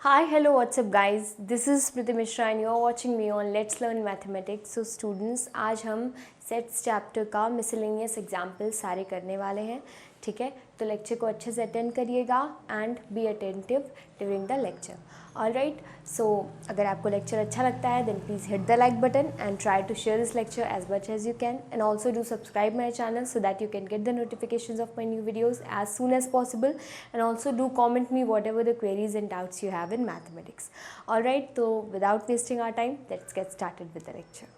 Hi, hello, what's up guys? This is Priti Mishra and you're watching me on Let's Learn Mathematics. So students, आज हम sets chapter का miscellaneous example सारे करने वाले हैं, ठीक है? तो लेक्चर को अच्छे से अटेंड करिएगा and be attentive during the lecture. Alright, so अगर आपको लेक्चर अच्छा लगता है then please hit the like button and try to share this lecture as much as you can and also do subscribe my channel so that you can get the notifications of my new videos as soon as possible, and also do comment me whatever the queries and doubts you have in mathematics. Alright, so without wasting our time, let's get started with the lecture.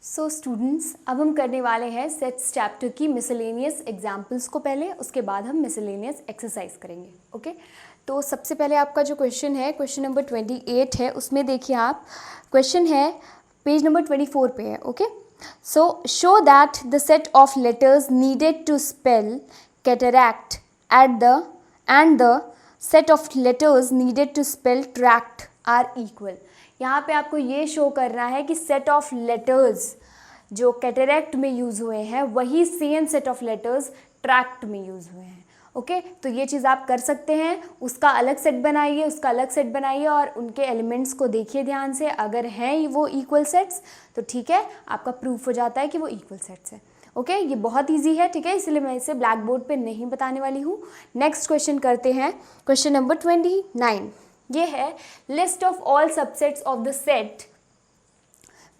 So students, अब हम करने वाले हैं sets chapter की miscellaneous examples को पहले, उसके बाद हम मिसलेनियस एक्सरसाइज करेंगे. ओके, तो सबसे पहले आपका जो क्वेश्चन है, क्वेश्चन नंबर 28 है. उसमें देखिए आप, क्वेश्चन है पेज नंबर 24 पे है. Okay, so show that the set of letters needed to spell cataract and the set of letters needed to spell tract are equal. यहाँ पे आपको ये शो करना है कि सेट ऑफ लेटर्स जो कैटरैक्ट में यूज़ हुए हैं वही same set of letters tract में यूज़ हुए हैं. ओके, तो ये चीज़ आप कर सकते हैं. उसका अलग सेट बनाइए, और उनके एलिमेंट्स को देखिए ध्यान से. अगर हैं वो इक्वल सेट्स तो ठीक है, आपका प्रूफ हो जाता है कि वो इक्वल सेट्स है. ओके, ये बहुत ईजी है, ठीक है, इसलिए मैं इसे ब्लैक बोर्ड पे नहीं बताने वाली हूँ. नेक्स्ट क्वेश्चन करते हैं, क्वेश्चन नंबर 29. ये है list of all subsets of the set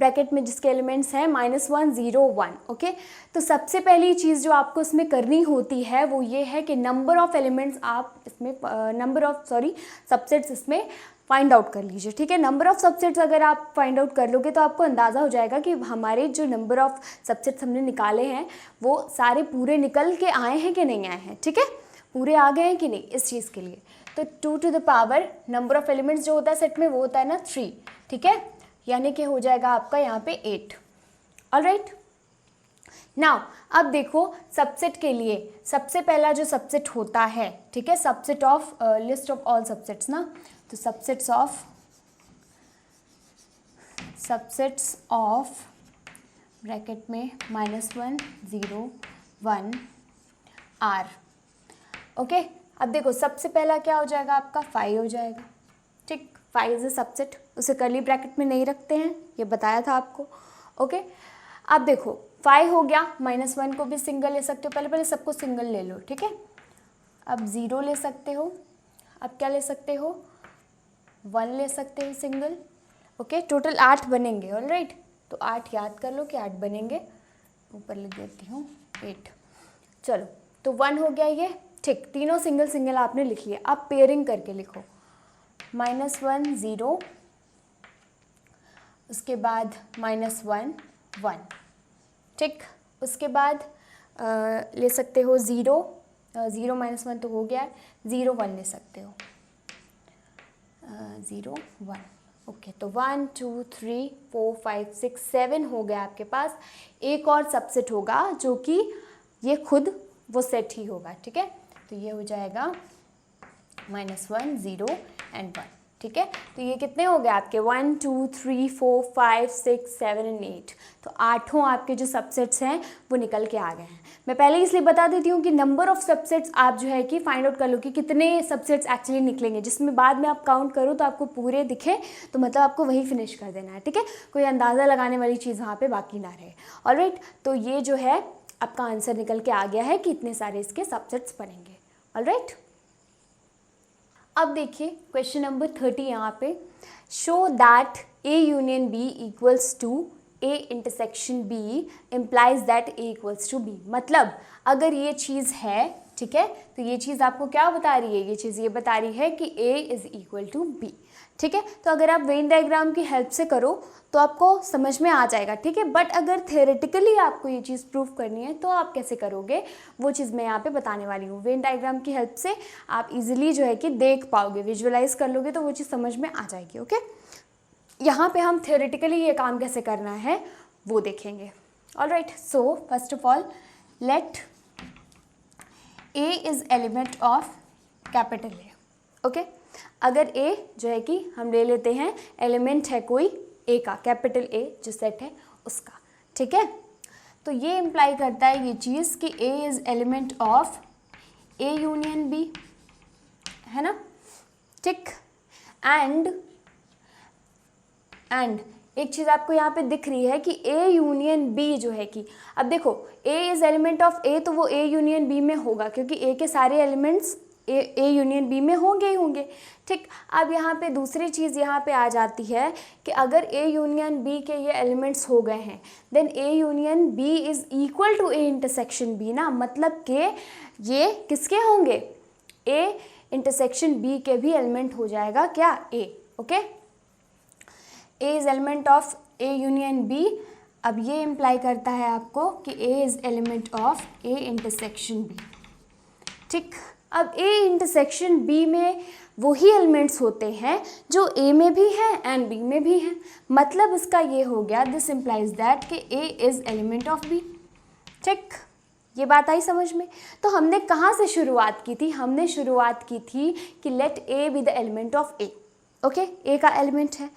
bracket में जिसके एलिमेंट्स हैं -1 0 1. ओके, तो सबसे पहली चीज़ जो आपको इसमें करनी होती है वो ये है कि नंबर ऑफ एलिमेंट्स आप इसमें सबसेट्स इसमें फाइंड आउट कर लीजिए. ठीक है, नंबर ऑफ सबसेट्स अगर आप फाइंड आउट कर लोगे तो आपको अंदाज़ा हो जाएगा कि हमारे जो नंबर ऑफ सबसेट्स हमने निकाले हैं वो सारे पूरे निकल के आए हैं कि नहीं आए हैं. ठीक है, पूरे आ गए हैं कि नहीं. इस चीज़ के लिए तो 2 to the power number of elements जो होता है सेट में वो होता है ना 3. ठीक है, यानी कि हो जाएगा आपका यहाँ पे 8. ऑलराइट, नाउ अब देखो सबसेट के लिए सबसे पहला जो सबसेट होता है, ठीक है, subset of list of all subsets ना, तो सबसेट्स ऑफ ब्रैकेट में -1 0 1 R. ओके, अब देखो सबसे पहला क्या हो जाएगा आपका 5 हो जाएगा. ठीक, 5 इज अ सबसेट, उसे कर्ली ब्रैकेट में नहीं रखते हैं, ये बताया था आपको. ओके, अब देखो 5 हो गया, -1 को भी सिंगल ले सकते हो. पहले सबको सिंगल ले लो. ठीक है, अब 0 ले सकते हो, अब क्या ले सकते हो, 1 ले सकते हो सिंगल. ओके, टोटल 8 बनेंगे. ऑलराइट, तो 8 याद कर लो कि 8 बनेंगे. ऊपर लिख देती हूँ 8. चलो, तो 1 हो गया ये. ठीक, तीनों सिंगल सिंगल आपने लिख लिया. अब पेयरिंग करके लिखो, -1 0, उसके बाद -1 1. ठीक, उसके बाद ले सकते हो 0 -1 तो हो गया है, 0 1 ले सकते हो, 0 1. ओके, तो 1 2 3 4 5 6 7 हो गया आपके पास. एक और सबसेट होगा जो कि ये खुद वो सेट ही होगा. ठीक है, तो ये हो जाएगा -1 0 एंड 1. ठीक है, तो ये कितने हो गए आपके 1 2 3 4 5 6 7 एंड 8. तो 8 आपके जो सबसेट्स हैं वो निकल के आ गए हैं. मैं पहले इसलिए बता देती हूँ कि नंबर ऑफ सबसेट्स आप जो है कि फाइंड आउट कर लो कि कितने सबसेट्स एक्चुअली निकलेंगे, जिसमें बाद में आप काउंट करो तो आपको पूरे दिखे, तो मतलब आपको वही फिनिश कर देना है. ठीक है, कोई अंदाज़ा लगाने वाली चीज़ वहाँ पर बाकी ना रहे. ऑलराइट, तो ये जो है आपका आंसर निकल के आ गया है कि इतने सारे इसके सबसेट्स बनेंगे. ऑलराइट, अब देखिए क्वेश्चन नंबर 30 यहाँ पे, show that A union B equals to A intersection B implies that A equals to B. मतलब अगर ये चीज़ है, ठीक है, तो ये चीज़ आपको क्या बता रही है, ये चीज़ ये बता रही है कि A is equal to B. ठीक है, तो अगर आप वेन डायग्राम की हेल्प से करो तो आपको समझ में आ जाएगा. ठीक है, बट अगर थियोरेटिकली आपको ये चीज़ प्रूव करनी है तो आप कैसे करोगे, वो चीज़ मैं यहाँ पे बताने वाली हूँ. वेन डायग्राम की हेल्प से आप इजीली जो है कि देख पाओगे, विजुअलाइज कर लोगे तो वो चीज़ समझ में आ जाएगी. ओके, यहाँ पे हम थियोरेटिकली ये काम कैसे करना है वो देखेंगे. Alright, so first of all let A is element of capital A. Okay, अगर ए जो है कि हम ले लेते हैं एलिमेंट है कोई ए का, कैपिटल ए जो सेट है उसका, ठीक है। तो ये इम्प्लाई करता है ये चीज़ कि A is element of A union B, है ना, ठीक। एंड एक चीज़ आपको यहाँ पे दिख रही है कि ए यूनियन बी जो है कि, अब देखो ए इज़ एलिमेंट ऑफ ए, तो वो ए यूनियन बी में होगा क्योंकि ए के सारे एलिमेंट्स ए यूनियन बी में होंगे ही होंगे, ठीक। अब यहाँ पे दूसरी चीज़ यहाँ पे आ जाती है कि अगर ए यूनियन बी के ये एलिमेंट्स हो गए हैं then A union B is equal to A intersection B ना, मतलब कि ये किसके होंगे, ए इंटरसेक्शन बी के भी एलिमेंट हो जाएगा क्या, A, okay. A is element of A union B, अब ये इम्प्लाई करता है आपको कि A is element of A intersection B, ठीक। अब ए इंटरसेक्शन बी में वही एलिमेंट्स होते हैं जो ए में भी हैं एंड बी में भी हैं, मतलब इसका ये हो गया, दिस इम्प्लाइज दैट कि A is element of B, ठीक। ये बात आई समझ में। तो हमने कहाँ से शुरुआत की थी, हमने शुरुआत की थी कि let A be the element of A, okay. A का एलिमेंट है,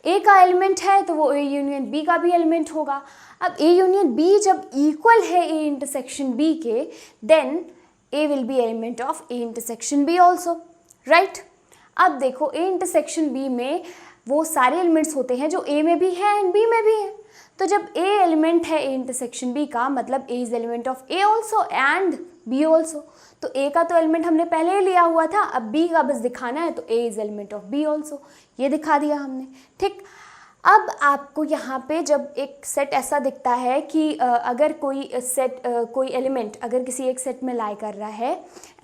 ए का एलिमेंट है तो वो ए यूनियन बी का भी एलिमेंट होगा। अब ए यूनियन बी जब इक्वल है ए इंटरसेक्शन बी के, then A will be element of A intersection B also, right. अब देखो ए इंटरसेक्शन बी में वो सारे एलिमेंट्स होते हैं जो ए में भी है एंड बी में भी है, तो जब ए एलिमेंट है ए इंटरसेक्शन बी का, मतलब A is element of A also and B also. तो ए का तो एलिमेंट हमने पहले ही लिया हुआ था, अब बी का बस दिखाना है, तो A is element of B also, ये दिखा दिया हमने, ठीक। अब आपको यहाँ पे जब एक सेट ऐसा दिखता है कि अगर कोई सेट कोई एलिमेंट अगर किसी एक सेट में लाई कर रहा है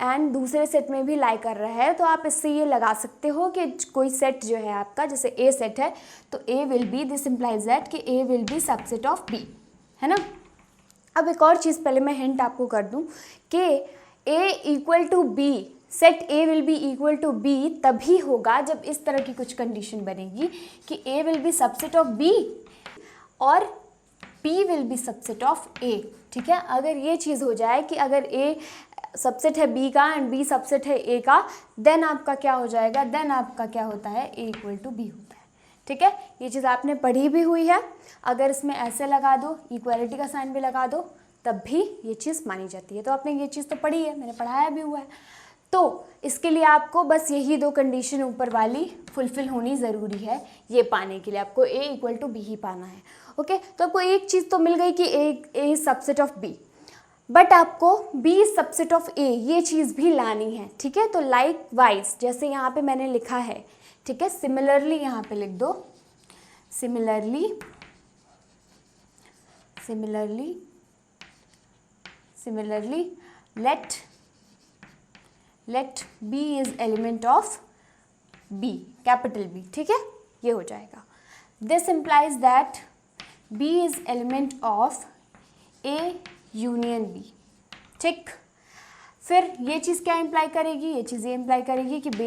एंड दूसरे सेट में भी लाई कर रहा है, तो आप इससे ये लगा सकते हो कि कोई सेट जो है आपका, जैसे ए सेट है तो A will be, this implies that कि A will be subset of B, है ना। अब एक और चीज़ पहले मैं हिंट आपको कर दूँ कि A equal to B, set A will be equal to B तभी होगा जब इस तरह की कुछ कंडीशन बनेगी कि A will be subset of B और B will be subset of A, ठीक है। अगर ये चीज़ हो जाए कि अगर ए सबसेट है बी का एंड बी सबसेट है ए का, देन आपका क्या हो जाएगा, देन आपका क्या होता है, ए इक्वल टू बी होता है, ठीक है। ये चीज़ आपने पढ़ी भी हुई है, अगर इसमें ऐसे लगा दो, इक्वालिटी का साइन भी लगा दो, तब भी ये चीज़ मानी जाती है। तो आपने ये चीज़ तो पढ़ी है, मैंने पढ़ाया भी हुआ है। तो इसके लिए आपको बस यही दो कंडीशन ऊपर वाली फुलफिल होनी ज़रूरी है, ये पाने के लिए आपको ए इक्वल टू बी ही पाना है, ओके। तो आपको एक चीज़ तो मिल गई कि ए सबसेट ऑफ बी, बट आपको बी सबसेट ऑफ ए ये चीज़ भी लानी है, ठीक है। तो लाइक वाइज जैसे यहाँ पे मैंने लिखा है, ठीक है, सिमिलरली यहाँ पे लिख दो, similarly let B is element of B, capital B, ठीक है, ये हो जाएगा। This implies that B is element of A union B, ठीक। फिर ये चीज़ क्या इम्प्लाई करेगी, ये चीज़ ये इम्प्लाई करेगी कि B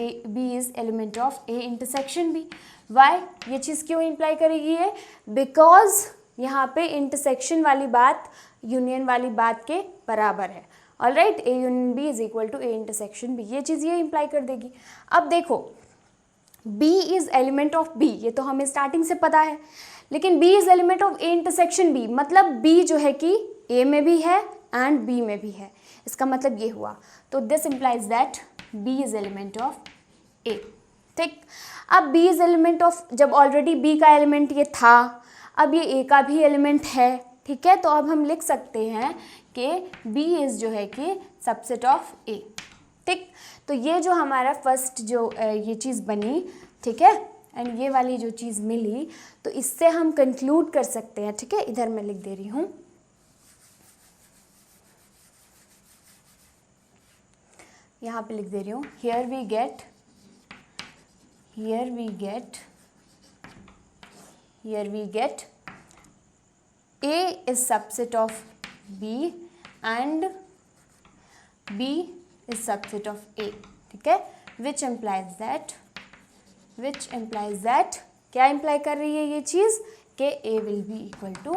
is element of A intersection B। Why, ये चीज़ क्यों इम्प्लाई करेगी ये, बिकॉज यहाँ पे इंटरसेक्शन वाली बात यूनियन वाली बात के बराबर है, alright. A union B is equal to A intersection B, ये चीज़ ये इम्प्लाई कर देगी। अब देखो B is element of B, ये तो हमें स्टार्टिंग से पता है, लेकिन B is element of A intersection B, मतलब B जो है कि A में भी है एंड B में भी है, इसका मतलब ये हुआ। तो this implies that B is element of A, ठीक। अब B इज एलिमेंट ऑफ, जब ऑलरेडी B का एलिमेंट ये था, अब ये A का भी एलिमेंट है, ठीक है। तो अब हम लिख सकते हैं कि B इज़ जो है कि सबसेट ऑफ A, ठीक। तो ये जो हमारा फर्स्ट जो ये चीज़ बनी, ठीक है, एंड ये वाली जो चीज़ मिली, तो इससे हम कंक्लूड कर सकते हैं, ठीक है। इधर मैं लिख दे रही हूँ, यहाँ पे लिख दे रही हूँ, here we get A is subset of B and B is subset of A, ठीक है। which implies that क्या इम्प्लाई कर रही है ये चीज़ कि A will be equal to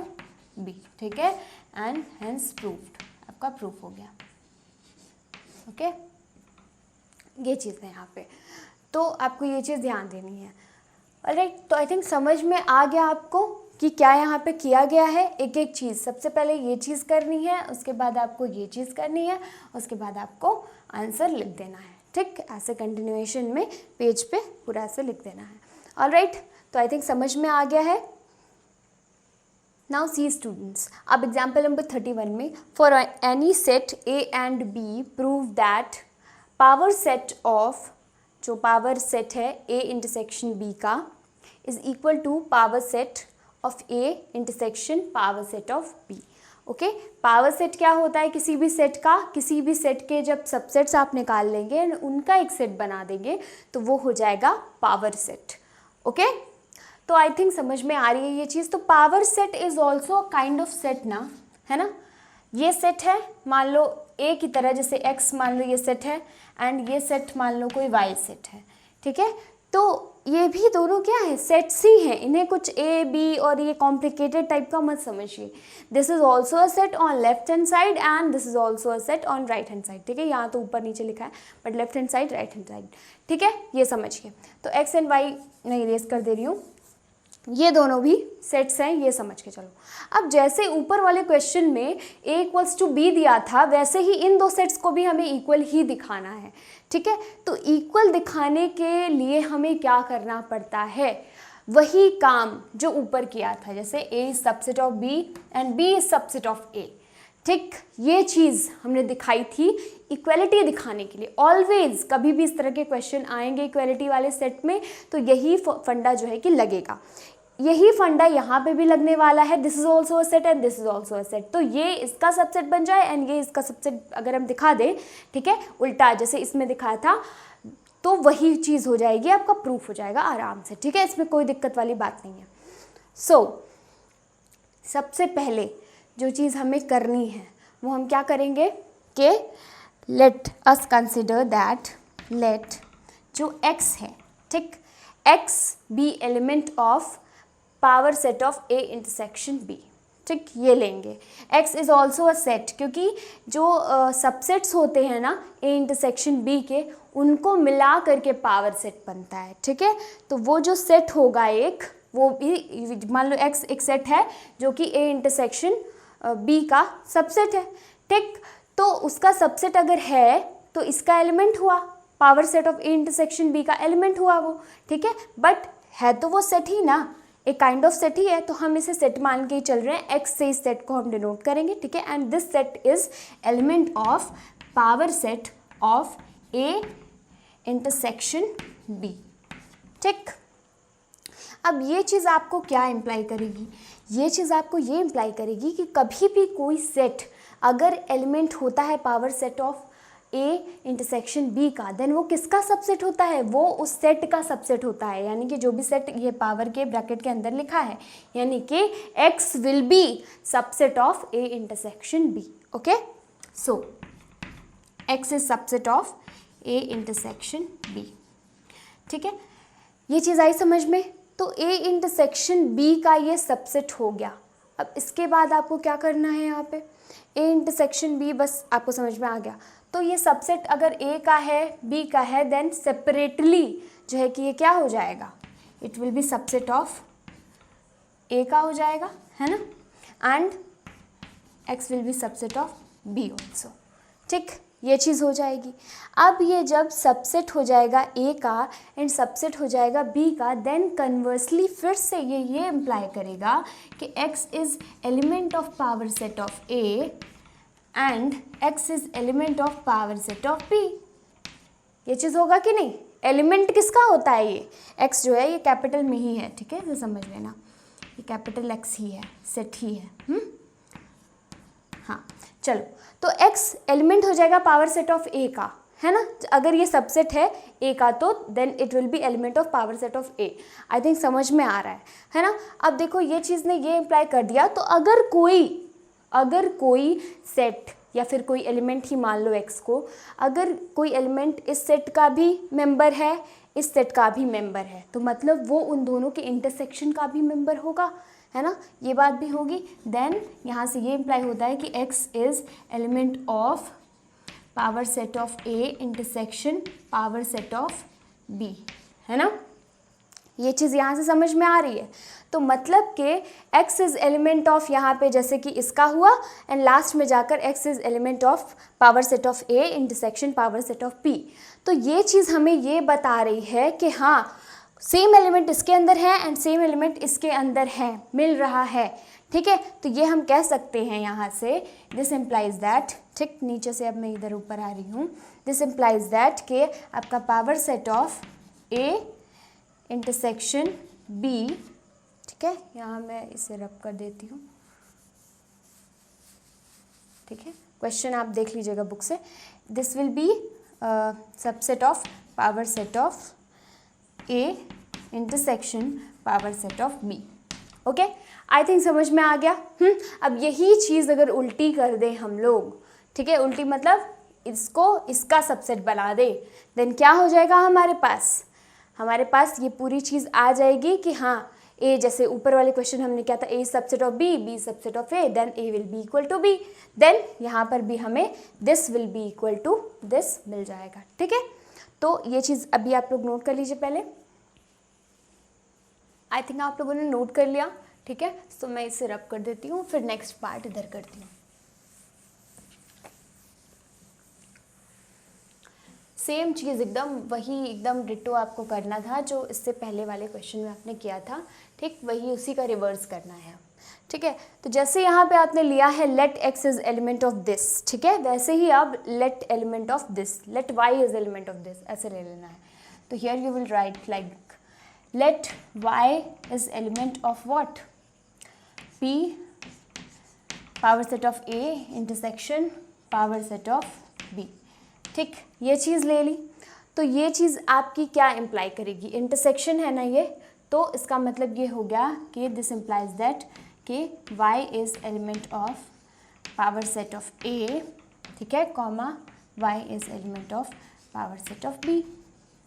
B, ठीक है, and hence proved, आपका प्रूफ हो गया, ओके। ये चीज़ है यहाँ पे। तो आपको ये चीज़ ध्यान देनी है। ऑलराइट, तो आई थिंक समझ में आ गया आपको कि क्या यहाँ पे किया गया है। एक एक चीज़, सबसे पहले ये चीज़ करनी है, उसके बाद आपको ये चीज़ करनी है, उसके बाद आपको आंसर लिख देना है। ठीक, ऐसे कंटिन्यूएशन में पेज पे पूरा ऐसे लिख देना है। ऑलराइट, तो आई थिंक समझ में आ गया है। नाउ सी स्टूडेंट्स, अब एग्जाम्पल नंबर 31 में for any set A and B prove that power set of, जो पावर सेट है ए इंटरसेक्शन बी का is equal to power set of A intersection power set of B. Okay, power set क्या होता है किसी भी set का, किसी भी सेट के जब सबसेट्स आप निकाल लेंगे एंड उनका एक सेट बना देंगे तो वो हो जाएगा पावर सेट। ओके, तो आई थिंक समझ में आ रही है ये चीज़। तो power set is also kind of set ना, है ना। ये सेट है, मान लो ए की तरह, जैसे एक्स मान लो ये सेट है एंड ये सेट मान लो कोई वाई सेट है। ठीक है, तो ये भी दोनों क्या है, सेट्स ही हैं। इन्हें कुछ ए बी और ये कॉम्प्लिकेटेड टाइप का मत समझिए। This is also a set on left hand side and this is also a set on right hand side. ठीक है, यहाँ तो ऊपर नीचे लिखा है but left hand side right hand side. ठीक है, ये समझिए। तो एक्स एंड वाई मैं इरेज कर दे रही हूँ, ये दोनों भी सेट्स हैं, ये समझ के चलो। अब जैसे ऊपर वाले क्वेश्चन में a इक्वल्स टू बी दिया था, वैसे ही इन दो सेट्स को भी हमें इक्वल ही दिखाना है। ठीक है, तो इक्वल दिखाने के लिए हमें क्या करना पड़ता है, वही काम जो ऊपर किया था, जैसे a is subset of b and b is subset of a। ठीक, ये चीज़ हमने दिखाई थी इक्वलिटी दिखाने के लिए। ऑलवेज कभी भी इस तरह के क्वेश्चन आएंगे इक्वलिटी वाले सेट में तो यही फंडा जो है कि लगेगा, यही फंडा यहाँ पे भी लगने वाला है। This is also a set and this is also a set, तो ये इसका सबसेट बन जाए एंड ये इसका सबसेट अगर हम दिखा दें, ठीक है, उल्टा जैसे इसमें दिखाया था, तो वही चीज़ हो जाएगी, आपका प्रूफ हो जाएगा आराम से। ठीक है, इसमें कोई दिक्कत वाली बात नहीं है। सबसे पहले जो चीज़ हमें करनी है वो हम क्या करेंगे कि let us consider that let जो x है, ठीक, x be element of power set of a intersection b। ठीक, ये लेंगे। x is also a set, क्योंकि जो सबसेट्स होते हैं ना a इंटरसेक्शन b के, उनको मिला करके पावर सेट बनता है। ठीक है, तो वो जो सेट होगा एक, वो भी मान लो x एक सेट है जो कि a इंटरसेक्शन b का सबसेट है। ठीक, तो उसका सबसेट अगर है तो इसका एलिमेंट हुआ, power set of a intersection b का एलिमेंट हुआ वो। ठीक है, बट है तो वो सेट ही ना, एक काइंड ऑफ सेट ही है, तो हम इसे सेट मान के ही चल रहे हैं। x से इस सेट को हम डिनोट करेंगे। ठीक है, and this set is element of power set of a intersection b। ठीक, अब ये चीज़ आपको क्या इम्प्लाई करेगी, ये चीज़ आपको ये इम्प्लाई करेगी कि कभी भी कोई सेट अगर एलिमेंट होता है power set of a intersection b का, देन वो किसका सबसेट होता है, वो उस सेट का सबसेट होता है। यानी कि जो भी सेट ये पावर के ब्रैकेट के अंदर लिखा है, यानी कि x will be subset of a intersection b। Okay, so x is subset of a intersection b। ठीक है, ये चीज़ आई समझ में। तो a इंटरसेक्शन b का ये सबसेट हो गया। अब इसके बाद आपको क्या करना है, यहाँ पे a इंटरसेक्शन b, बस आपको समझ में आ गया। तो ये सबसेट अगर a का है b का है, देन सेपरेटली जो है कि ये क्या हो जाएगा, it will be subset of a का हो जाएगा, है ना, and x will be subset of b also. ठीक, ये चीज़ हो जाएगी। अब ये जब सबसेट हो जाएगा a का एंड सबसेट हो जाएगा b का, देन कन्वर्सली फिर से ये इम्प्लाई करेगा कि x is element of power set of a and x is element of power set of b। ये चीज़ होगा कि नहीं, एलिमेंट किसका होता है, ये x जो है ये कैपिटल में ही है। ठीक है, तो समझ लेना ये कैपिटल x ही है, सेट ही है। हाँ, चलो, तो x एलिमेंट हो जाएगा पावर सेट ऑफ a का, है ना। अगर ये सबसेट है a का तो then it will be element of power set of a। I think समझ में आ रहा है ना। अब देखो ये चीज़ ने ये इम्प्लाई कर दिया, तो अगर कोई सेट या फिर कोई एलिमेंट ही मान लो x को, अगर कोई एलिमेंट इस सेट का भी मेंबर है, इस सेट का भी मेंबर है, तो मतलब वो उन दोनों के इंटरसेक्शन का भी मेंबर होगा, है ना, ये बात भी होगी। देन यहाँ से ये इम्प्लाई होता है कि x is element of power set of a intersection power set of B, है ना। ये चीज़ यहाँ से समझ में आ रही है। तो मतलब कि x इज़ एलिमेंट ऑफ यहाँ पे जैसे कि इसका हुआ, एंड लास्ट में जाकर x is element of power set of A intersection power set of B। तो ये चीज़ हमें ये बता रही है कि हाँ, सेम एलिमेंट इसके अंदर है एंड सेम एलिमेंट इसके अंदर है, मिल रहा है, ठीक है। तो ये हम कह सकते हैं यहाँ से, दिस इम्प्लाइज दैट, ठीक, नीचे से अब मैं इधर ऊपर आ रही हूँ, दिस इम्प्लाइज दैट कि आपका power set of A intersection B, ठीक है, यहाँ मैं इसे रब कर देती हूँ, ठीक है। क्वेश्चन आप देख लीजिएगा बुक से, this will be subset of power set of A intersection power set of B। Okay, I think समझ में आ गया। अब यही चीज़ अगर उल्टी कर दें हम लोग, ठीक है, उल्टी मतलब इसको इसका सबसेट बना दे, देन क्या हो जाएगा हमारे पास ये पूरी चीज़ आ जाएगी कि हाँ, ए, जैसे ऊपर वाले क्वेश्चन हमने क्या था, A subset of B, B subset of A, then A will be equal to B, then यहाँ पर भी हमें this will be equal to this मिल जाएगा, ठीक है। तो ये चीज़ अभी आप लोग नोट कर लीजिए पहले। आई थिंक आप लोगों ने नोट कर लिया, ठीक है। तो मैं इसे रब कर देती हूँ, फिर नेक्स्ट पार्ट इधर करती हूँ। सेम चीज़ एकदम वही एकदम डिटो आपको करना था जो इससे पहले वाले क्वेश्चन में आपने किया था, ठीक, वही उसी का रिवर्स करना है, ठीक है। तो जैसे यहाँ पे आपने लिया है let x is element of this, ठीक है, वैसे ही आप let element of this, let y is element of this, ऐसे ले लेना है। तो here you will write like let y is element of what, p power set of a intersection power set of b, ठीक, ये चीज़ ले ली। तो ये चीज़ आपकी क्या इम्प्लाई करेगी, इंटरसेक्शन है ना ये, तो इसका मतलब ये हो गया कि दिस इम्प्लाइज दैट कि y is element of power set of a, ठीक है, comma y is element of power set of b,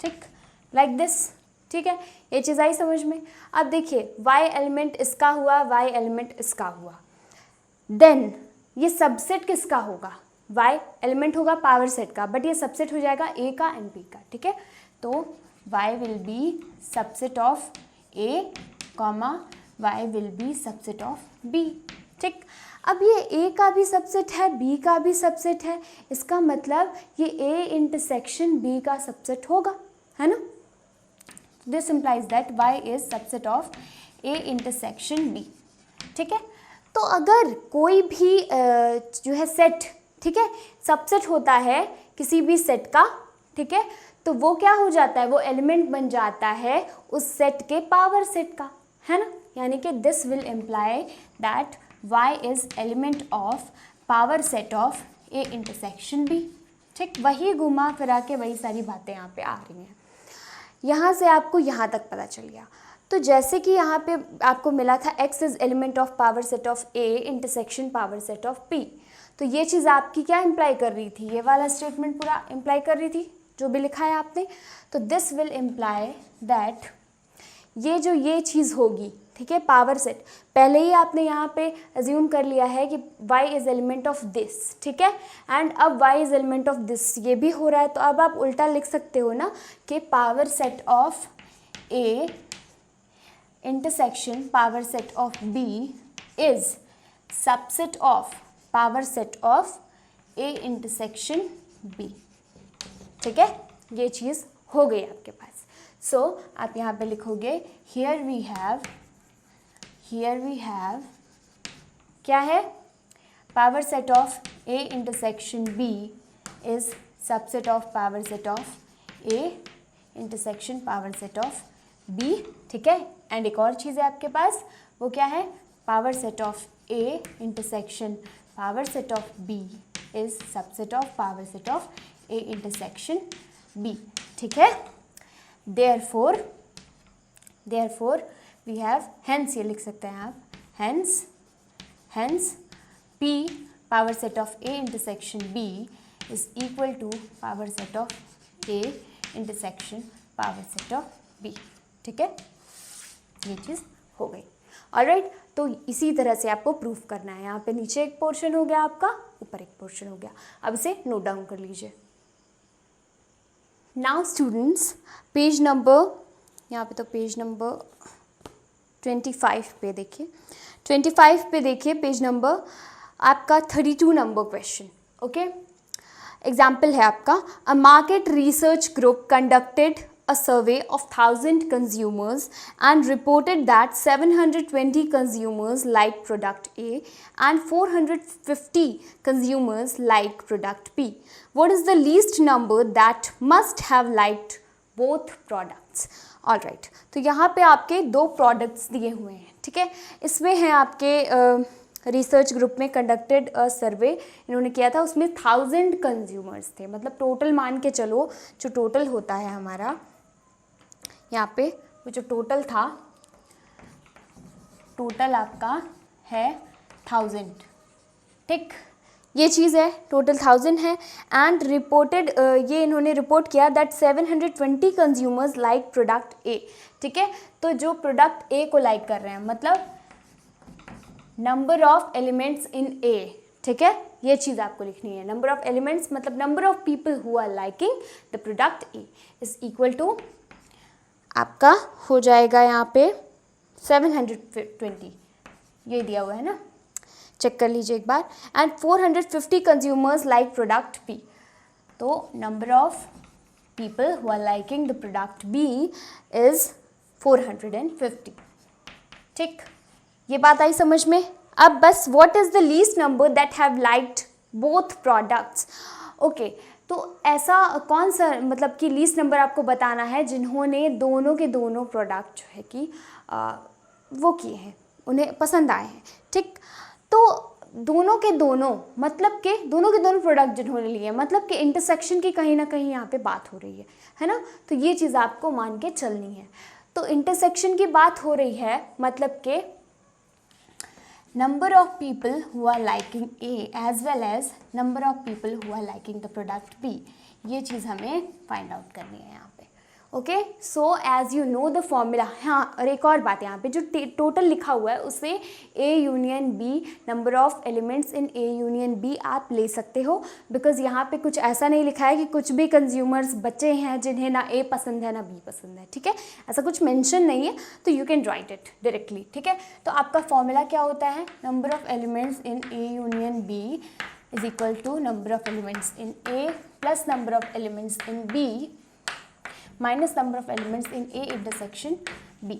ठीक, लाइक दिस, ठीक है। ये चीज़ आई समझ में। अब देखिए y एलिमेंट इसका हुआ, y एलिमेंट इसका हुआ, देन ये सबसेट किसका होगा, y एलिमेंट होगा पावर सेट का, बट ये सबसेट हो जाएगा a का एंड b का, ठीक है। तो y will be subset of a comma y will be subset of b, ठीक। अब ये a का भी सबसेट है, b का भी सबसेट है, इसका मतलब ये a इंटरसेक्शन b का सबसेट होगा, है ना। This implies that y is subset of a intersection b, ठीक है। तो अगर कोई भी जो है सेट, ठीक है, सबसेट होता है किसी भी सेट का, ठीक है, तो वो क्या हो जाता है, वो एलिमेंट बन जाता है उस सेट के पावर सेट का, है ना। यानी कि this will imply that y is element of power set of a intersection b, ठीक। वही घुमा फिरा के वही सारी बातें यहाँ पे आ रही हैं। यहाँ से आपको यहाँ तक पता चल गया। तो जैसे कि यहाँ पे आपको मिला था x is element of power set of a intersection power set of p, तो ये चीज़ आपकी क्या इम्प्लाई कर रही थी, ये वाला स्टेटमेंट पूरा इम्प्लाई कर रही थी जो भी लिखा है आपने। तो दिस विल इम्प्लाई दैट ये चीज़ होगी, ठीक है, पावर सेट, पहले ही आपने यहाँ पे अज्यूम कर लिया है कि y is element of this, ठीक है, एंड अब y is element of this ये भी हो रहा है, तो अब आप उल्टा लिख सकते हो ना कि power set of a intersection power set of b is subset of power set of a intersection b, ठीक है। ये चीज़ हो गई आपके पास। सो आप यहाँ पे लिखोगे हियर वी हैव क्या है, power set of a intersection b is subset of power set of a intersection power set of b, ठीक है। एंड एक और चीज़ है आपके पास, वो क्या है, power set of a intersection power set of b is subset of power set of a intersection b, ठीक है। therefore we have, hence ये लिख सकते हैं आप, hence p power set of a intersection b is equal to power set of a intersection power set of b, ठीक है। ये चीज़ हो गई, ऑलराइट। तो इसी तरह से आपको प्रूफ करना है। यहाँ पे नीचे एक पोर्शन हो गया आपका, ऊपर एक पोर्शन हो गया। अब इसे नोट डाउन कर लीजिए। नाउ स्टूडेंट्स, पेज नंबर, यहाँ पे तो पेज नंबर 25 पे देखिए, 25 पे देखिए पेज नंबर आपका 32 नंबर क्वेश्चन। ओके, एग्जाम्पल है आपका, a market research group conducted a survey of 1000 consumers and reported that 720 consumers liked product A and 450 consumers liked product B. What is the least number that must have liked both products? All right, तो यहाँ पे आपके दो products दिए हुए हैं, ठीक है। इसमें है आपके रिसर्च ग्रुप में कंडक्टेड सर्वे इन्होंने किया था, उसमें 1000 कंज्यूमर्स थे, मतलब टोटल मान के चलो जो टोटल होता है हमारा यहाँ पे, वो जो टोटल था, टोटल आपका है 1000, ठीक, ये चीज़ है, टोटल 1000 है। एंड रिपोर्टेड, ये इन्होंने रिपोर्ट किया दैट 720 कंज्यूमर्स लाइक प्रोडक्ट ए, ठीक है। तो जो प्रोडक्ट ए को लाइक कर रहे हैं, मतलब number of elements in A, ठीक है, ये चीज़ आपको लिखनी है। नंबर ऑफ एलिमेंट्स मतलब number of people who are liking the product A is equal to आपका हो जाएगा यहाँ पे 720, ये दिया हुआ है ना, चेक कर लीजिए एक बार। And 450 consumers like product B, तो number of people who are liking the product B is 450, ठीक, ये बात आई समझ में। अब बस what is the least number that have liked both products. Okay, तो ऐसा कौन सा मतलब कि लीस्ट नंबर आपको बताना है जिन्होंने दोनों के दोनों प्रोडक्ट जो है कि वो किए हैं, उन्हें पसंद आए हैं, ठीक। तो दोनों के दोनों मतलब के दोनों के दोनों प्रोडक्ट जिन्होंने लिए, मतलब कि इंटरसेक्शन की कहीं ना कहीं यहाँ पे बात हो रही है ना, तो ये चीज़ आपको मान के चलनी है। तो इंटरसेक्शन की बात हो रही है, मतलब के number of people who are liking A as well as number of people who are liking the product B, ये चीज़ हमें फाइंड आउट करनी है यहाँ पे। Okay, so as you know the formula. हाँ, और एक और बात यहाँ पे, जो टोटल लिखा हुआ है उसे A union B, number of elements in A union B आप ले सकते हो, बिकॉज यहाँ पे कुछ ऐसा नहीं लिखा है कि कुछ भी कंज्यूमर्स बचे हैं जिन्हें ना A पसंद है ना B पसंद है, ठीक है, ऐसा कुछ मेंशन नहीं है, तो you can write it directly, ठीक है। तो आपका फॉर्मूला क्या होता है, number of elements in A union B is equal to number of elements in A plus number of elements in B minus number of elements in A intersection B,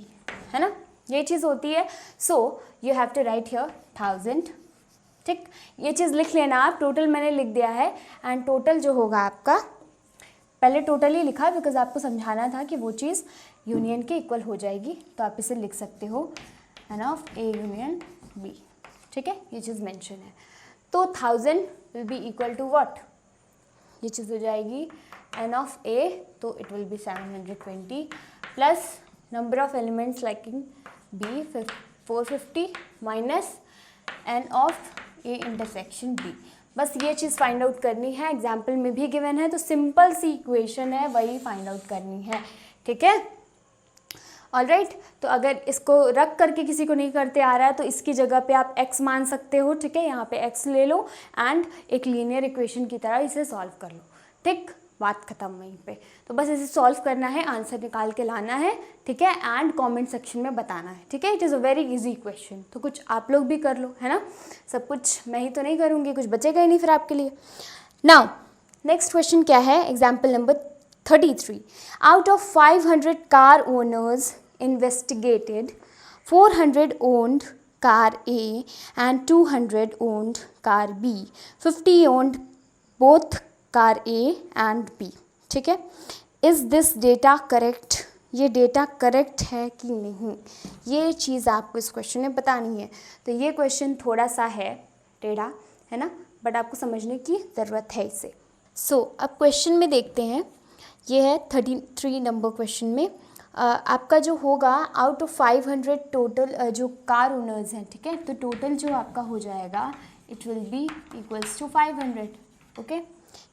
है ना, ये चीज़ होती है। So you have to write here 1000, ठीक, ये चीज़ लिख लेना आप। टोटल मैंने लिख दिया है, एंड टोटल जो होगा आपका, पहले टोटल ही लिखा बिकॉज आपको समझाना था कि वो चीज़ यूनियन के इक्वल हो जाएगी, तो आप इसे लिख सकते हो N of A union B, ठीक है, ये चीज़ मेंशन है। तो 1000 will be equal to what, ये चीज़ हो जाएगी n of A, तो it will be 720 plus number of elements liking B 450 minus n of A intersection B। बस ये चीज़ फाइंड आउट करनी है, एग्जाम्पल में भी गिवन है, तो सिंपल सी इक्वेशन है, वही फाइंड आउट करनी है, ठीक है। ऑलराइट, तो अगर इसको रख करके किसी को नहीं करते आ रहा है तो इसकी जगह पे आप x मान सकते हो, ठीक है, यहाँ पे x ले लो एंड एक लीनियर इक्वेशन की तरह इसे सॉल्व कर लो, ठीक, बात खत्म वहीं पे। तो बस इसे सॉल्व करना है, आंसर निकाल के लाना है, ठीक है, एंड कमेंट सेक्शन में बताना है, ठीक है। It is a very easy question, तो कुछ आप लोग भी कर लो, है ना, सब कुछ मैं ही तो नहीं करूँगी, कुछ बचेगा ही नहीं फिर आपके लिए। नाउ नेक्स्ट क्वेश्चन क्या है, example number 33। Out of 500 car owners investigated, 400 owned car A and 200 owned car B, 50 owned both car A and B, ठीक है। इज़ दिस डेटा करेक्ट, ये डेटा करेक्ट है कि नहीं, ये चीज़ आपको इस क्वेश्चन में बतानी है। तो ये क्वेश्चन थोड़ा सा है टेढ़ा, है ना, बट आपको समझने की ज़रूरत है इसे। सो अब क्वेश्चन में देखते हैं, ये है 33 नंबर क्वेश्चन में। आपका जो होगा आउट ऑफ 500 टोटल जो कार ओनर्स हैं, ठीक है, तो टोटल जो आपका हो जाएगा it will be equals to 500, okay,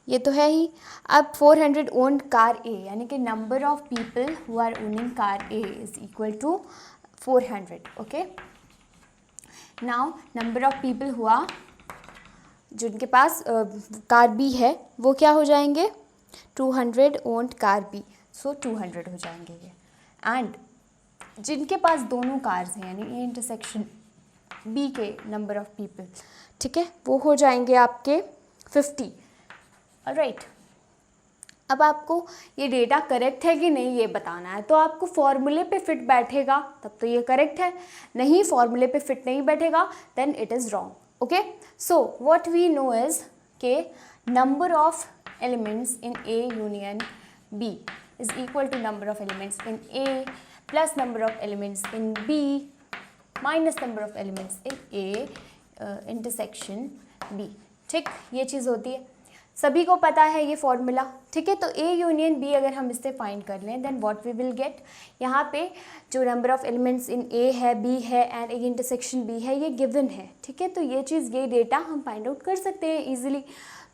ये तो है ही। अब 400 ओन्ड कार ए, यानी कि number of people who are owning car A is equal to 400, okay. Now number of people हुआ जिनके पास कार बी है, वो क्या हो जाएंगे, 200 owned car B, सो 200 हो जाएंगे ये। एंड जिनके पास दोनों कार्स हैं यानी ए इंटरसेक्शन बी के नंबर ऑफ पीपल, ठीक है, वो हो जाएंगे आपके 50। ऑलराइट, अब आपको ये डेटा करेक्ट है कि नहीं ये बताना है, तो आपको फॉर्मूले पे फिट बैठेगा तब तो ये करेक्ट है, नहीं फॉर्मूले पे फिट नहीं बैठेगा then it is wrong. Okay, so what we know is के number of elements in A union B is equal to number of elements in A plus number of elements in B minus number of elements in A intersection B. ठीक, ये चीज़ होती है, सभी को पता है ये फॉर्मूला। ठीक है, तो ए यूनियन बी अगर हम इससे फाइंड कर लें then what we will get, यहाँ पे जो number of elements in A है, बी है एंड ए इंटरसेक्शन बी है, ये गिवन है। ठीक है, तो ये चीज़, ये डेटा हम फाइंड आउट कर सकते हैं इजीली।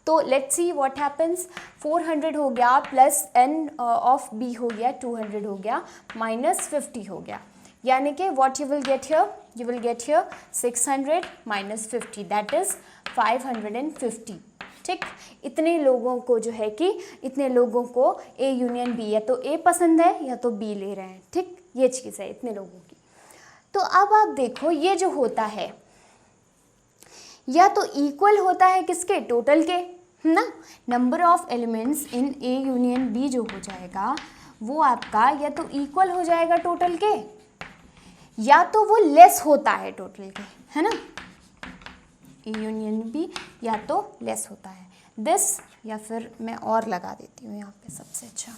तो लेट्स सी व्हाट हैपेंस, 400 हो गया प्लस एन ऑफ बी हो गया 200 हो गया माइनस 50 हो गया, यानी कि what you will get here, you will get here 600 minus 50 that is 550। ठीक, इतने लोगों को जो है कि इतने लोगों को ए यूनियन बी, या तो ए पसंद है या तो बी ले रहे हैं। ठीक, ये चीज़ है इतने लोगों की। तो अब आप देखो ये जो होता है या तो इक्वल होता है किसके, टोटल के, ना, number of elements in A union B जो हो जाएगा वो आपका या तो इक्वल हो जाएगा टोटल के या तो वो लेस होता है टोटल के, है ना, ए यूनियन बी या तो लेस होता है दिस, या फिर मैं और लगा देती हूँ यहाँ पे सबसे अच्छा,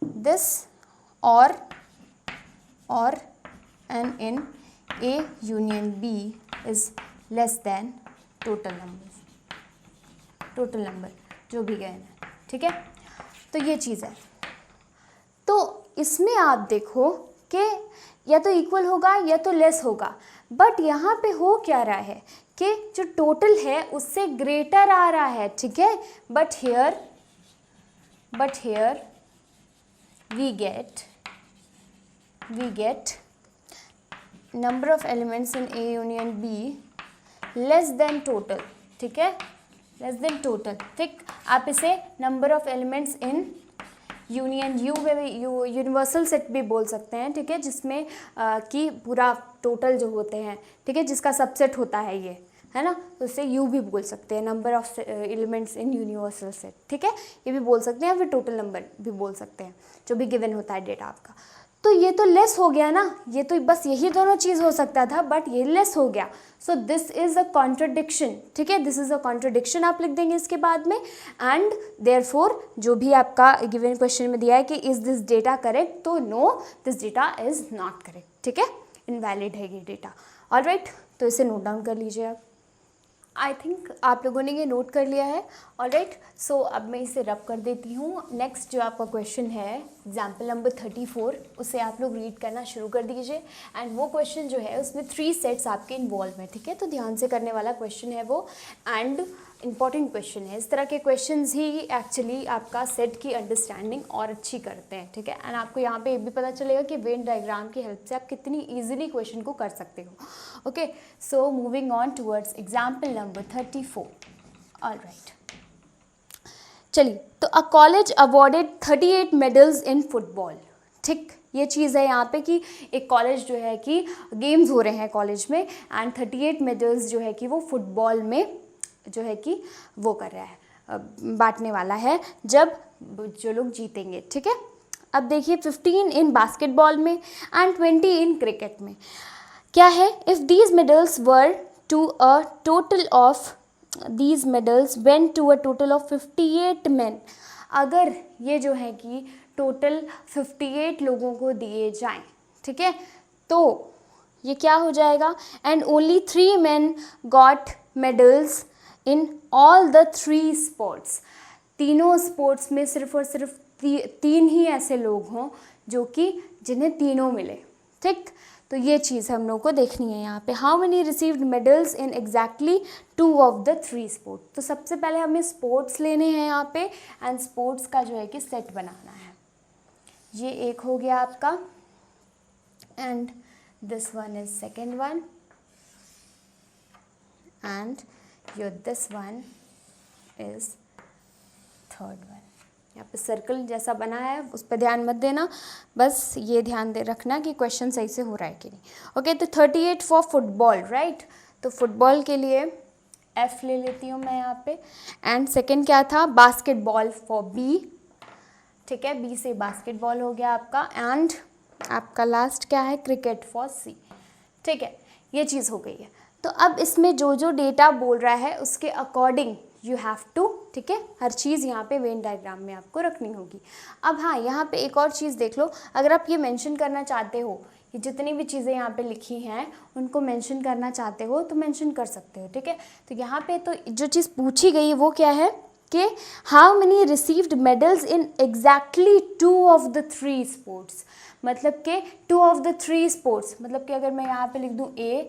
दिस और and in A union B is less than total number जो भी गिवन है। ठीक है, तो ये चीज़ है। तो इसमें आप देखो कि या तो इक्वल होगा या तो लेस होगा, बट यहाँ पे हो क्या रहा है कि जो टोटल है उससे ग्रेटर आ रहा है। ठीक है, but here we get number of elements in A union B less than total. ठीक है, लेस देन टोटल। ठीक, आप इसे number of elements in union U universal set भी बोल सकते हैं। ठीक है, जिसमें कि पूरा टोटल जो होते हैं, ठीक है, जिसका सबसेट होता है ये, है ना, तो इसे यू भी बोल सकते हैं, number of elements in universal set. ठीक है, ये भी बोल सकते हैं, फिर टोटल नंबर भी बोल सकते हैं जो भी गिवन होता है डेटा आपका। तो ये तो लेस हो गया ना, ये तो बस यही दोनों चीज़ हो सकता था, बट ये लेस हो गया, so this is a contradiction. ठीक है, दिस इज़ अ कॉन्ट्रडिक्शन आप लिख देंगे इसके बाद में, एंड देयरफॉर जो भी आपका गिवन क्वेश्चन में दिया है कि इज़ दिस डेटा करेक्ट, तो no, this data is not correct. ठीक है, इनवैलिड है ये डेटा। ऑलराइट, तो इसे नोट डाउन कर लीजिए आप। आई थिंक आप लोगों ने ये नोट कर लिया है। ऑलराइट, सो अब मैं इसे रब कर देती हूँ। नेक्स्ट जो आपका क्वेश्चन है एग्जाम्पल नंबर 34, उसे आप लोग रीड करना शुरू कर दीजिए। एंड वो क्वेश्चन जो है उसमें 3 सेट्स आपके इन्वॉल्व हैं। ठीक है, तो ध्यान से करने वाला क्वेश्चन है वो, एंड इंपॉर्टेंट क्वेश्चन है। इस तरह के क्वेश्चंस ही एक्चुअली आपका सेट की अंडरस्टैंडिंग और अच्छी करते हैं। ठीक है, एंड आपको यहाँ पे ये भी पता चलेगा कि वेन डायग्राम की हेल्प से आप कितनी इजीली क्वेश्चन को कर सकते हो। Okay, so moving on towards example number 34। Alright, चलिए, तो a college awarded 38 medals in football. ठीक, ये चीज़ है यहाँ पे कि एक कॉलेज जो है कि गेम्स हो रहे हैं कॉलेज में, एंड 38 मेडल्स जो है कि वो फुटबॉल में जो है कि वो कर रहा है, बांटने वाला है जब जो लोग जीतेंगे। ठीक है, अब देखिए 15 इन बास्केटबॉल में एंड 20 इन क्रिकेट में क्या है, if these medals were to a total of these medals went to a total of 58 men. अगर ये जो है कि टोटल 58 लोगों को दिए जाएं, ठीक है, तो ये क्या हो जाएगा, and only 3 man got medals in all the 3 sports. तीनों स्पोर्ट्स में सिर्फ और सिर्फ 3 ही ऐसे लोग हों जो कि जिन्हें तीनों मिले। ठीक, तो ये चीज़ हम लोग को देखनी है यहाँ पे। How many received medals in exactly 2 of the 3 sports. तो सबसे पहले हमें स्पोर्ट्स लेने हैं यहाँ पे, एंड स्पोर्ट्स का जो है कि सेट बनाना है। ये एक हो गया आपका, and this one is second one, and this one is third one. यहाँ पे सर्कल जैसा बना है उस पर ध्यान मत देना, बस ये ध्यान दे रखना कि क्वेश्चन सही से हो रहा है कि नहीं। ओके, तो 38 फॉर फुटबॉल, राइट। तो फुटबॉल के लिए F ले लेती हूँ मैं यहाँ पे। एंड सेकेंड क्या था, बास्केटबॉल फॉर B, ठीक है, B से बास्केटबॉल हो गया आपका। एंड आपका लास्ट क्या है, क्रिकेट फॉर C, ठीक है, ये चीज़ हो गई है। तो अब इसमें जो जो डेटा बोल रहा है उसके अकॉर्डिंग यू हैव टू, ठीक है, हर चीज़ यहाँ पे वेन डायग्राम में आपको रखनी होगी। अब हाँ, यहाँ पे एक और चीज़ देख लो, अगर आप ये मेंशन करना चाहते हो, ये जितनी भी चीज़ें यहाँ पे लिखी हैं उनको मेंशन करना चाहते हो तो मेंशन कर सकते हो, ठीक है। तो यहाँ पे तो जो चीज़ पूछी गई है वो क्या है कि how many received medals in exactly 2 of the 3 sports, मतलब कि 2 ऑफ द 3 स्पोर्ट्स, मतलब कि अगर मैं यहाँ पे लिख दूँ A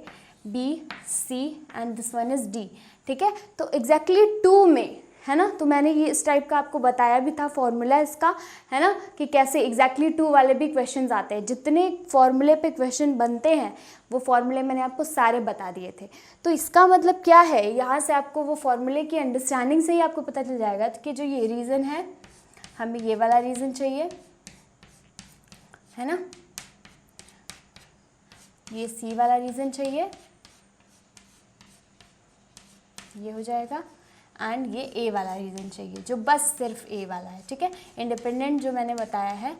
B C and this one is D, ठीक है, तो एग्जैक्टली 2 में, है ना। तो मैंने ये इस टाइप का आपको बताया भी था फॉर्मूला इसका, है ना, कि कैसे एग्जैक्टली 2 वाले भी क्वेश्चंस आते हैं। जितने फॉर्मूले पे क्वेश्चन बनते हैं वो फॉर्मूले मैंने आपको सारे बता दिए थे। तो इसका मतलब क्या है, यहाँ से आपको वो फॉर्मूले की अंडरस्टैंडिंग से ही आपको पता चल जाएगा कि जो ये रीज़न है, हमें ये वाला रीज़न चाहिए, है ना, ये C वाला रीज़न चाहिए, ये हो जाएगा। एंड ये A वाला रीज़न चाहिए जो बस सिर्फ A वाला है, ठीक है, इंडिपेंडेंट जो मैंने बताया है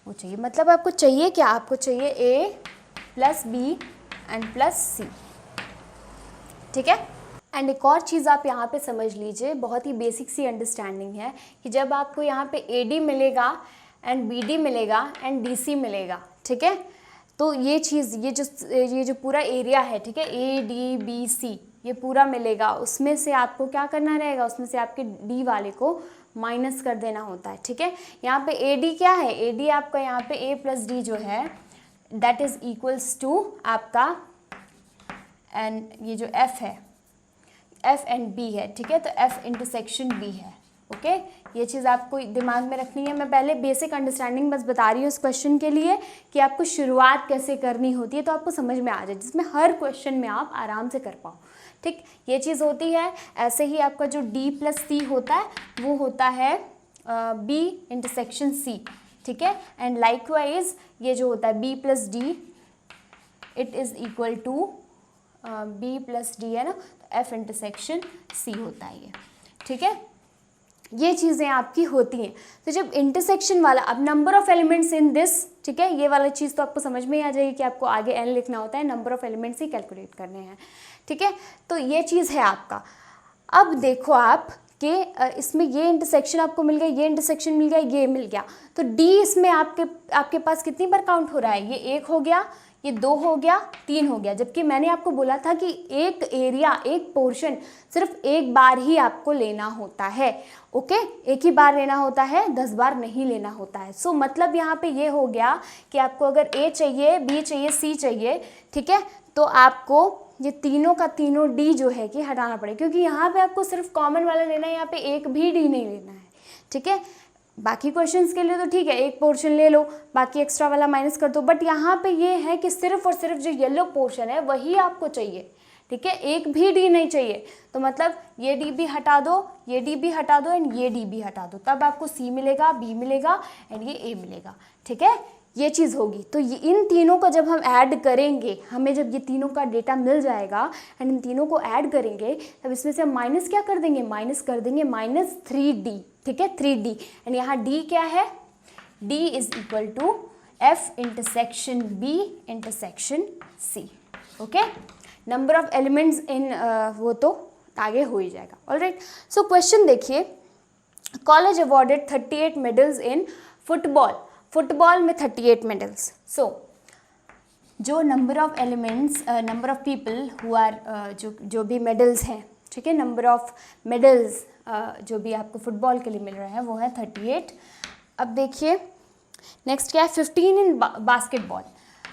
वो चाहिए। मतलब आपको चाहिए क्या, आपको चाहिए A plus B and plus C, ठीक है। एंड एक और चीज़ आप यहाँ पे समझ लीजिए, बहुत ही बेसिक सी अंडरस्टैंडिंग है कि जब आपको यहाँ पे AD मिलेगा एंड BD मिलेगा एंड DC मिलेगा, ठीक है, तो ये चीज़, ये जो पूरा एरिया है, ठीक है, ADBC, ये पूरा मिलेगा, उसमें से आपको क्या करना रहेगा, उसमें से आपके D वाले को माइनस कर देना होता है, ठीक है। यहाँ पे AD क्या है, AD आपका यहाँ पे A प्लस D जो है दैट इज़ इक्वल्स टू आपका, एंड ये जो F है F एंड B है, ठीक है, तो F इंटरसेक्शन B है। ओके, ये चीज़ आपको दिमाग में रखनी है। मैं पहले बेसिक अंडरस्टैंडिंग बस बता रही हूँ इस क्वेश्चन के लिए कि आपको शुरुआत कैसे करनी होती है तो आपको समझ में आ जाए, जिसमें हर क्वेश्चन में आप आराम से कर पाओ, ठीक, ये चीज़ होती है। ऐसे ही आपका जो D प्लस C होता है वो होता है B इंटरसेक्शन C, ठीक है, एंड लाइकवाइज ये जो होता है B plus D it is equal to B plus D, है ना, तो F इंटरसेक्शन C होता है ये, ठीक है। ये चीज़ें आपकी होती हैं। तो जब इंटरसेक्शन वाला, अब number of elements in this, ठीक है, ये वाला चीज़ तो आपको समझ में ही आ जाएगी कि आपको आगे n लिखना होता है, number of elements he calculate करने हैं, ठीक है। तो ये चीज़ है आपका। अब देखो आप कि इसमें ये इंटरसेक्शन आपको मिल गया, ये इंटरसेक्शन मिल गया, ये मिल गया, तो D इसमें आपके पास कितनी बार काउंट हो रहा है, ये 1 हो गया, ये 2 हो गया, 3 हो गया, जबकि मैंने आपको बोला था कि एक एरिया, एक पोर्शन सिर्फ एक बार ही आपको लेना होता है। ओके, एक ही बार लेना होता है, 10 बार नहीं लेना होता है। सो मतलब यहाँ पे ये हो गया कि आपको अगर A चाहिए, B चाहिए, C चाहिए, ठीक है, तो आपको ये तीनों का तीनों D जो है कि हटाना पड़ेगा, क्योंकि यहाँ पे आपको सिर्फ कॉमन वाला लेना है, यहाँ पे एक भी D नहीं लेना है, ठीक है। बाकी क्वेश्चंस के लिए तो ठीक है, एक पोर्शन ले लो, बाकी एक्स्ट्रा वाला माइनस कर दो, बट यहाँ पे ये है कि सिर्फ और सिर्फ जो येलो पोर्शन है वही आपको चाहिए, ठीक है, एक भी D नहीं चाहिए। तो मतलब ये D भी हटा दो, ये D भी हटा दो एंड ये D भी हटा दो, तब आपको C मिलेगा, B मिलेगा एंड ये A मिलेगा, ठीक है, ये चीज़ होगी। तो ये इन तीनों का जब हम ऐड करेंगे, हमें जब ये तीनों का डेटा मिल जाएगा एंड इन तीनों को ऐड करेंगे, तब इसमें से हम माइनस क्या कर देंगे, माइनस कर देंगे -3D, ठीक है, 3D, एंड यहाँ D क्या है, D is equal to F intersection B intersection C, okay. Number of elements in वो तो आगे हो ही जाएगा। ऑलराइट, सो क्वेश्चन देखिए, college awarded 38 medals in football, football में 38 मेडल्स। सो जो number of elements, number of people who are, जो भी मेडल्स हैं, ठीक है, नंबर ऑफ मेडल्स जो भी आपको फुटबॉल के लिए मिल रहा है वो है 38। अब देखिए नेक्स्ट क्या है, 15 इन बास्केटबॉल।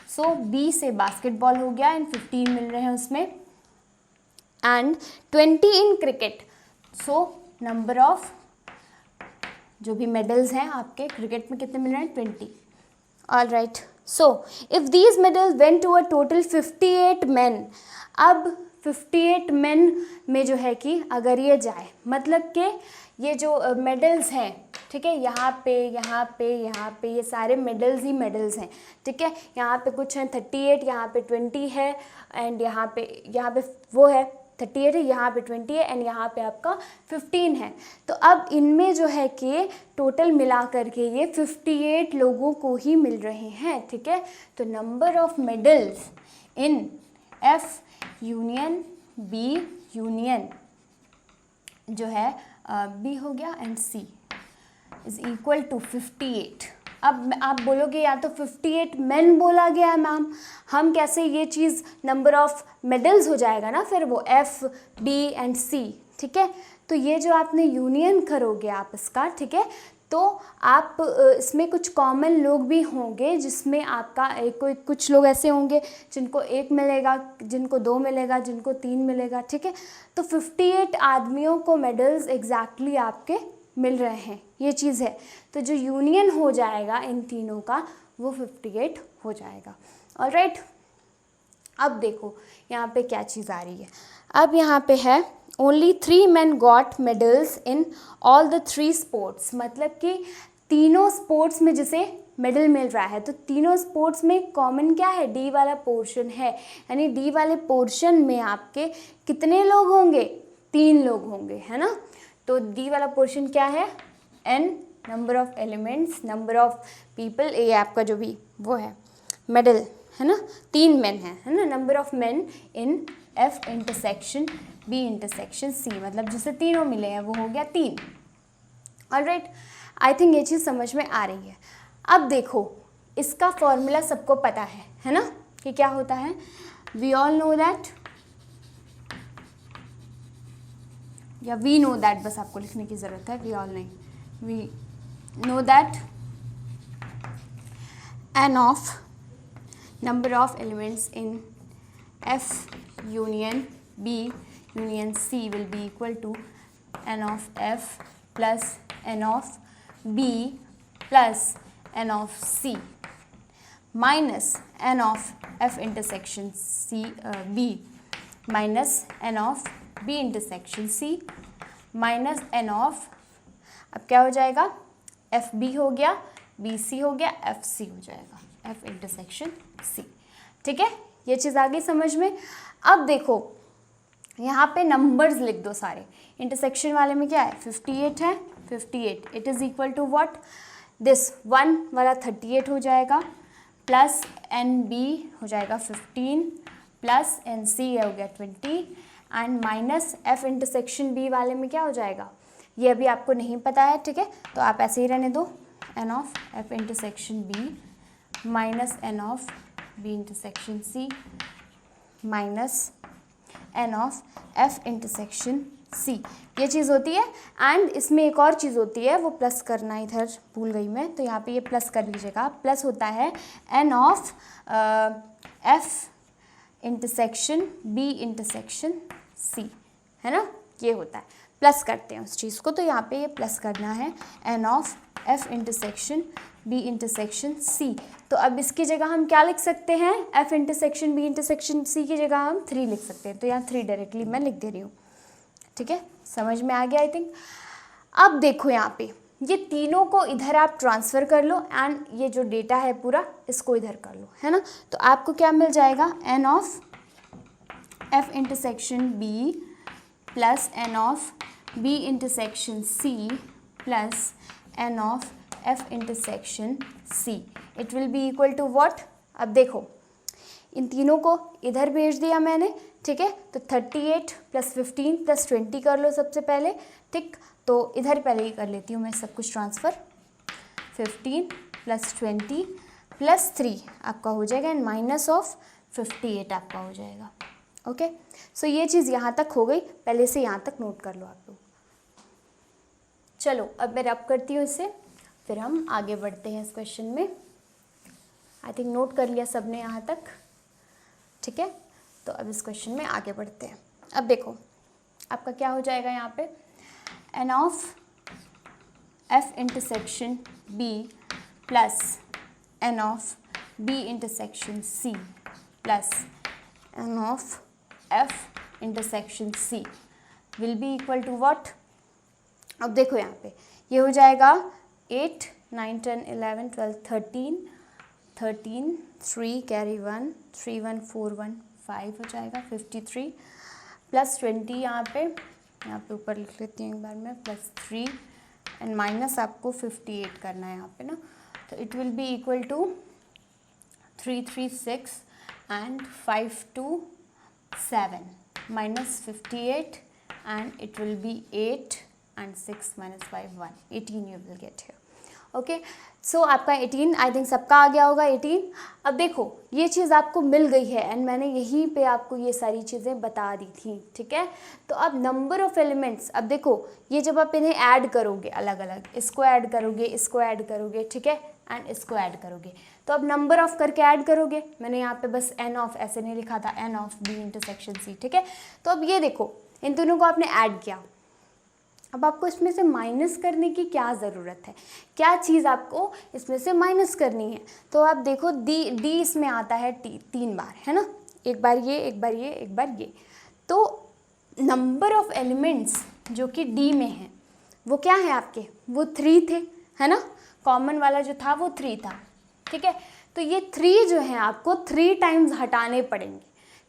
सो B से बास्केटबॉल हो गया एंड 15 मिल रहे हैं उसमें, and 20 in cricket. So number of जो भी मेडल्स हैं आपके क्रिकेट में कितने मिल रहे हैं, 20। All right, so if these medals went to a total 58 men, अब 58 men में जो है कि अगर ये जाए, मतलब कि ये जो मेडल्स हैं, ठीक है। यहाँ पे यहाँ पे यहाँ पे ये सारे मेडल्स ही मेडल्स हैं, ठीक है। यहाँ पे कुछ हैं 38, यहाँ पे 20 है, एंड यहाँ पे वो है 38 है, यहाँ पे 20 है, एंड यहाँ पे आपका 15 है। तो अब इनमें जो है कि टोटल मिला करके ये 58 लोगों को ही मिल रहे हैं, ठीक है। तो number of medals in F union B union जो है बी हो गया and C is equal to 58। अब आप बोलोगे या तो 58 मेन बोला गया है मैम, हम कैसे ये चीज़ नंबर ऑफ मेडल्स हो जाएगा ना फिर वो एफ बी एंड सी, ठीक है। तो ये जो आपने यूनियन करोगे आप इसका, ठीक है, तो आप इसमें कुछ कॉमन लोग भी होंगे जिसमें आपका कुछ लोग ऐसे होंगे जिनको 1 मिलेगा, जिनको 2 मिलेगा, जिनको 3 मिलेगा, ठीक है। तो 58 आदमियों को मेडल्स एग्जैक्टली आपके मिल रहे हैं, ये चीज़ है। तो जो यूनियन हो जाएगा इन तीनों का वो 58 हो जाएगा। ऑलराइट, अब देखो यहाँ पे क्या चीज़ आ रही है। अब यहाँ पे है only 3 men got medals in all the 3 sports, मतलब कि तीनों स्पोर्ट्स में जिसे मेडल मिल रहा है, तो तीनों स्पोर्ट्स में कॉमन क्या है, डी वाला पोर्शन है, यानी डी वाले पोर्शन में आपके कितने लोग होंगे, 3 लोग होंगे, है ना। तो डी वाला पोर्शन क्या है, n number of elements, number of people, ये आपका जो भी वो है मेडल, है ना, 3 men है ना, number of men in F intersection B intersection C, मतलब जिसे तीनों मिले हैं वो हो गया 3। ऑलराइट, आई थिंक ये चीज़ समझ में आ रही है। अब देखो इसका फॉर्मूला सबको पता है ना, कि क्या होता है, वी ऑल नो दैट, या वी नो दैट, बस आपको लिखने की ज़रूरत है, वी ऑल नहीं, we know that n of number of elements in F union B union C will be equal to n of F plus n of B plus n of C minus n of F intersection C B minus n of B intersection C minus n of, अब क्या हो जाएगा, F B हो गया, B C हो गया, F C हो जाएगा, एफ इंटरसेक्शन सी, ठीक है। ये चीज़ आ गई समझ में। अब देखो यहाँ पे नंबर्स लिख दो सारे, इंटरसेक्शन वाले में क्या है, 58 है, 58 it is equal to what, this 1 वाला 38 हो जाएगा, प्लस एन बी हो जाएगा 15, प्लस एन सी हो गया 20, and minus F intersection B वाले में क्या हो जाएगा, ये अभी आपको नहीं पता है, ठीक है, तो आप ऐसे ही रहने दो, N of F intersection B minus N of B intersection C minus N of F intersection C, ये चीज़ होती है। एंड इसमें एक और चीज़ होती है, वो प्लस करना इधर भूल गई मैं, तो यहाँ पे ये प्लस कर लीजिएगा, प्लस होता है N of F intersection B intersection C, है ना, ये होता है, प्लस करते हैं उस चीज़ को, तो यहाँ पे ये प्लस करना है N of F intersection B intersection C. तो अब इसकी जगह हम क्या लिख सकते हैं, F intersection B intersection C की जगह हम 3 लिख सकते हैं, तो यहाँ 3 डायरेक्टली मैं लिख दे रही हूँ, ठीक है, समझ में आ गया आई थिंक। अब देखो यहाँ पे ये तीनों को इधर आप ट्रांसफ़र कर लो, एंड ये जो डेटा है पूरा इसको इधर कर लो, है ना, तो आपको क्या मिल जाएगा, N of F intersection B plus N of B intersection C plus N of F intersection C, it will be equal to what. अब देखो इन तीनों को इधर भेज दिया मैंने, ठीक है, तो 38 प्लस 15 प्लस 20 कर लो सबसे पहले, ठीक, तो इधर पहले ही कर लेती हूँ मैं सब कुछ ट्रांसफ़र, 15 प्लस 20 प्लस 3 आपका हो जाएगा, एंड माइनस ऑफ 58 आपका हो जाएगा। ओके, सो ये चीज़ यहाँ तक हो गई, पहले से यहाँ तक नोट कर लो आप लोग। चलो अब मैं रब करती हूँ इससे, फिर हम आगे बढ़ते हैं इस क्वेश्चन में। आई थिंक नोट कर लिया सबने यहाँ तक, ठीक है, तो अब इस क्वेश्चन में आगे बढ़ते हैं। अब देखो आपका क्या हो जाएगा यहाँ पे, N of F intersection B plus N of B intersection C plus N of F intersection C will be equal to what. अब देखो यहाँ पे ये हो जाएगा 8, 9, 10, 11, 12, 13, 3 कैरी 1, 3, 1, 4, 1, 5 हो जाएगा 53 प्लस 20 यहाँ पे ऊपर लिख लेती हूँ एक बार में, प्लस 3 एंड माइनस आपको 58 करना है यहाँ पे ना, तो it will be equal to 336 and 5 2 7 minus 58 and it will be 8 and 6 minus 5 1, 18 you will get here. Okay so आपका 18 आई थिंक सबका आ गया होगा 18। अब देखो ये चीज़ आपको मिल गई है एंड मैंने यहीं पे आपको ये सारी चीज़ें बता दी थी, ठीक है। तो अब नंबर ऑफ़ एलिमेंट्स, अब देखो ये जब आप इन्हें ऐड करोगे अलग अलग, इसको ऐड करोगे, इसको ऐड करोगे, ठीक है, एंड इसको ऐड करोगे, तो अब नंबर ऑफ़ करके ऐड करोगे। मैंने यहाँ पे बस एन ऑफ ऐसे नहीं लिखा था, N of B intersection C, ठीक है। तो अब ये देखो इन दोनों को आपने ऐड किया, अब आपको इसमें से माइनस करने की क्या ज़रूरत है, क्या चीज़ आपको इसमें से माइनस करनी है। तो आप देखो डी इसमें आता है 3 बार, है ना, एक बार ये, एक बार ये, एक बार ये। तो नंबर ऑफ़ एलिमेंट्स जो कि डी में है वो क्या है आपके, वो 3 थे, है ना, कॉमन वाला जो था वो 3 था, ठीक है। तो ये 3 जो है आपको 3 टाइम्स हटाने पड़ेंगे,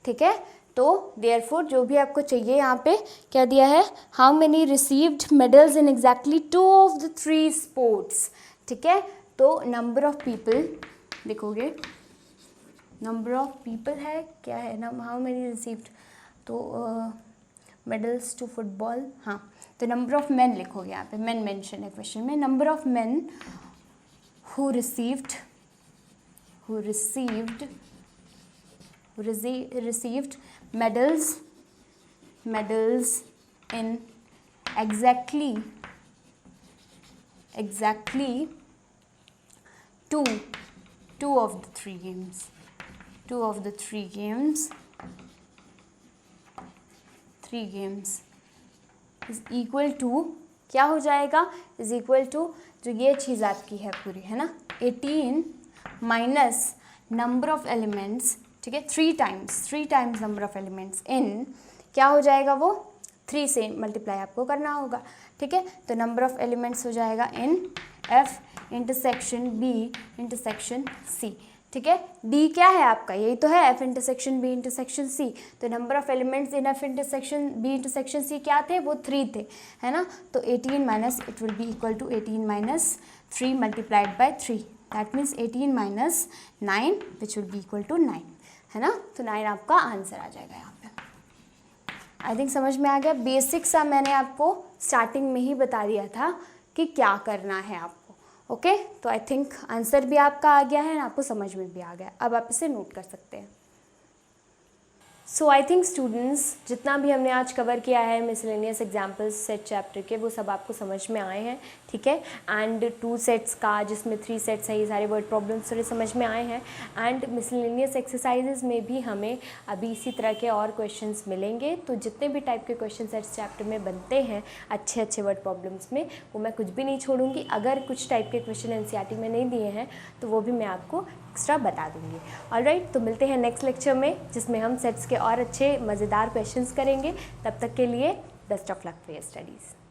ठीक है। तो देयरफॉर जो भी आपको चाहिए यहाँ पे क्या दिया है, how many received medals in exactly 2 of the 3 sports, ठीक है। तो नंबर ऑफ पीपल देखोगे, नंबर ऑफ पीपल है क्या है ना, हाउ मेनी रिसीव्ड, तो मेडल्स टू फुटबॉल, हाँ, तो नंबर ऑफ मेन लिखोगे यहाँ पे, मेन मेंशन है क्वेश्चन में, number of main who received medals in exactly two of the three games, is equal to क्या हो जाएगा, इज इक्वल टू जो ये चीज़ आपकी है पूरी, है ना, 18 माइनस नंबर ऑफ एलिमेंट्स, ठीक है, 3 टाइम्स नंबर ऑफ एलिमेंट्स इन, क्या हो जाएगा वो 3 से मल्टीप्लाई आपको करना होगा, ठीक है। तो नंबर ऑफ एलिमेंट्स हो जाएगा in F intersection B intersection C, ठीक है। डी क्या है आपका, यही तो है, F intersection B intersection C. तो number of elements in F intersection B intersection C क्या थे, वो 3 थे, है ना। तो 18 minus it will be equal to 18 minus 3 multiplied by 3, that means 18 minus 9 which will be equal to 9, है ना। तो 9 आपका आंसर आ जाएगा यहाँ पे। आई थिंक समझ में आ गया। बेसिक सा मैंने आपको स्टार्टिंग में ही बता दिया था कि क्या करना है आपको, ओके। तो आई थिंक आंसर भी आपका आ गया है, आपको समझ में भी आ गया। अब आप इसे नोट कर सकते हैं। सो आई थिंक स्टूडेंट्स जितना भी हमने आज कवर किया है मिसलेनियस एग्जाम्पल्स सेट चैप्टर के, वो सब आपको समझ में आए हैं, ठीक है। एंड 2 सेट्स का जिसमें 3 सेट्स है, ये सारे वर्ड प्रॉब्लम्स थोड़े समझ में आए हैं। एंड मिसलेनियस एक्सरसाइजेज में भी हमें अभी इसी तरह के और क्वेश्चंस मिलेंगे। तो जितने भी टाइप के क्वेश्चन सेट्स चैप्टर में बनते हैं अच्छे वर्ड प्रॉब्लम्स में, वो मैं कुछ भी नहीं छोड़ूंगी। अगर कुछ टाइप के क्वेश्चन एनसीईआरटी में नहीं दिए हैं तो वो भी मैं आपको एक्स्ट्रा बता दूंगी। ऑलराइट, तो मिलते हैं नेक्स्ट लेक्चर में जिसमें हम सेट्स के और अच्छे मज़ेदार क्वेश्चंस करेंगे। तब तक के लिए best of luck for your studies.